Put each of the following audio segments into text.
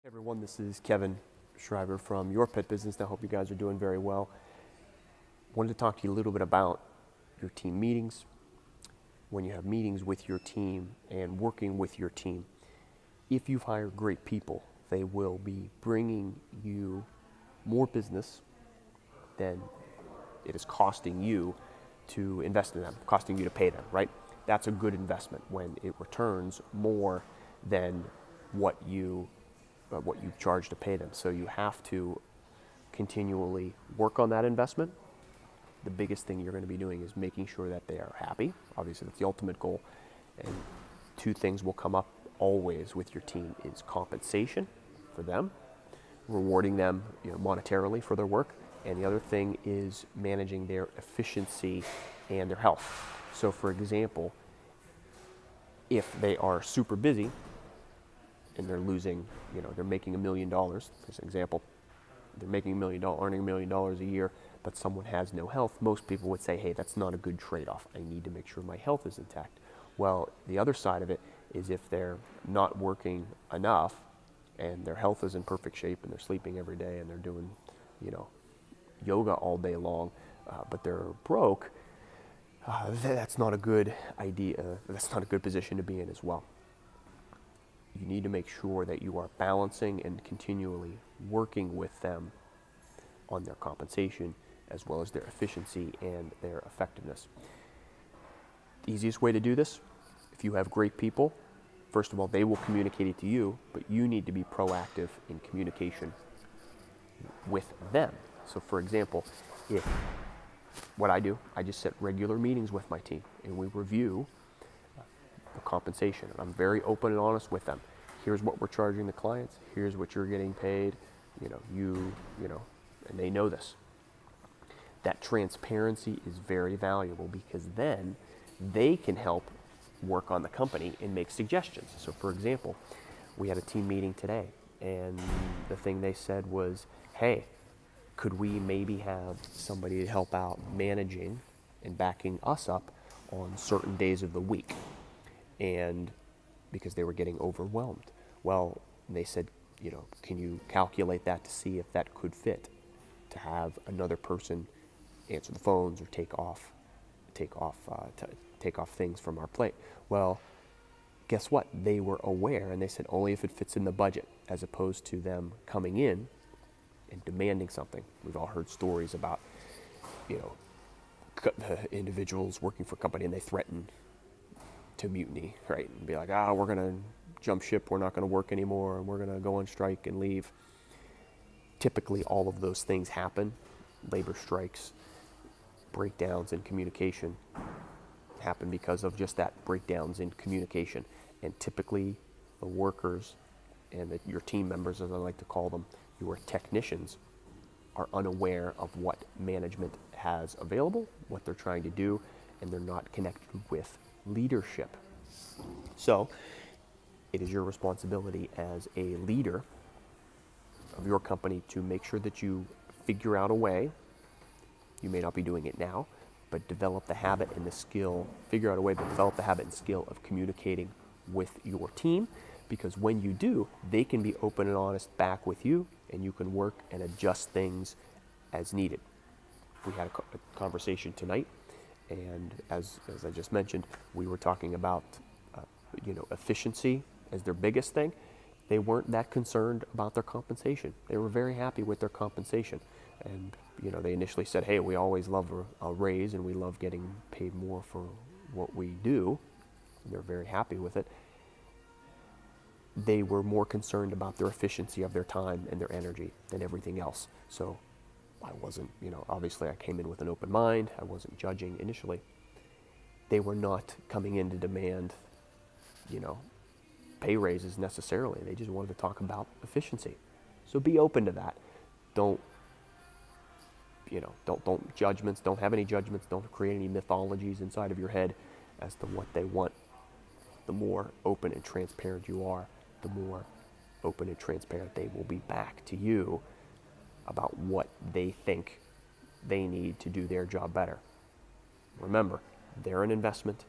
Everyone, this is Kevin Schreiber from Your Pet Business. I hope you guys are doing very well. Wanted to talk to you a little bit about your team meetings. When you have meetings with your team and working with your team, if you've hired great people, they will be bringing you more business than it is costing you to invest in them, costing you to pay them, right? That's a good investment when it returns more than what you charge to pay them. So you have to continually work on that investment. The biggest thing you're going to be doing is making sure that they are happy. Obviously, that's the ultimate goal. And two things will come up always with your team is compensation for them, rewarding them monetarily for their work. And the other thing is managing their efficiency and their health. So for example, if they are super busy and they're losing, they're making $1 million, as an example, they're making $1 million, earning $1 million a year, but someone has no health, most people would say, hey, that's not a good trade-off. I need to make sure my health is intact. Well, the other side of it is if they're not working enough and their health is in perfect shape and they're sleeping every day and they're doing, yoga all day long, but they're broke, that's not a good idea. That's not a good position to be in as well. You need to make sure that you are balancing and continually working with them on their compensation as well as their efficiency and their effectiveness. The easiest way to do this, if you have great people, first of all, they will communicate it to you, but you need to be proactive in communication with them. So for example, if what I do, I just set regular meetings with my team and we review the compensation. And I'm very open and honest with them. Here's what we're charging the clients. Here's what you're getting paid. And they know this. That transparency is very valuable because then they can help work on the company and make suggestions. So for example, we had a team meeting today and the thing they said was, hey, could we maybe have somebody to help out managing and backing us up on certain days of the week? And because they were getting overwhelmed. Well, they said, can you calculate that to see if that could fit, to have another person answer the phones or take off things from our plate? Well, guess what? They were aware and they said only if it fits in the budget, as opposed to them coming in and demanding something. We've all heard stories about, individuals working for a company and they threaten to mutiny, right? And be like, we're going to jump ship, we're not going to work anymore, and we're going to go on strike and leave. Typically, all of those things happen. Labor strikes, breakdowns in communication happen because of just that, breakdowns in communication. And typically, the workers and your team members, as I like to call them, your technicians, are unaware of what management has available, what they're trying to do, and they're not connected with leadership. So it is your responsibility as a leader of your company to make sure that you figure out a way. You may not be doing it now, but develop the habit and the skill, figure out a way to develop the habit and skill of communicating with your team, because when you do, they can be open and honest back with you, and you can work and adjust things as needed. We had a conversation tonight, and as I just mentioned, we were talking about efficiency as their biggest thing. They weren't that concerned about their compensation. They were very happy with their compensation. And they initially said, hey, we always love a raise and we love getting paid more for what we do. They're very happy with it. They were more concerned about their efficiency of their time and their energy than everything else. So I wasn't, obviously I came in with an open mind. I wasn't judging initially. They were not coming in to demand, pay raises necessarily. They just wanted to talk about efficiency. So be open to that. Don't judgments, don't have any judgments, don't create any mythologies inside of your head as to what they want. The more open and transparent you are, the more open and transparent they will be back to you about what they think they need to do their job better. Remember, they're an investment.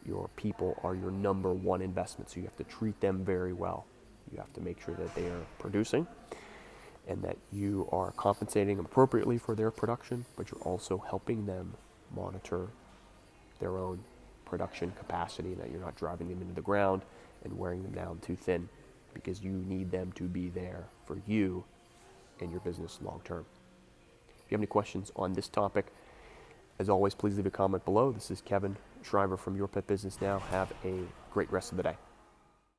Your people are your number one investment, so you have to treat them very well. You have to make sure that they are producing and that you are compensating them appropriately for their production, but you're also helping them monitor their own production capacity, and that you're not driving them into the ground and wearing them down too thin, because you need them to be there for you and your business long term. If you have any questions on this topic, as always, please leave a comment below. This is Kevin Schreiber from Your Pet Business Now. Have a great rest of the day.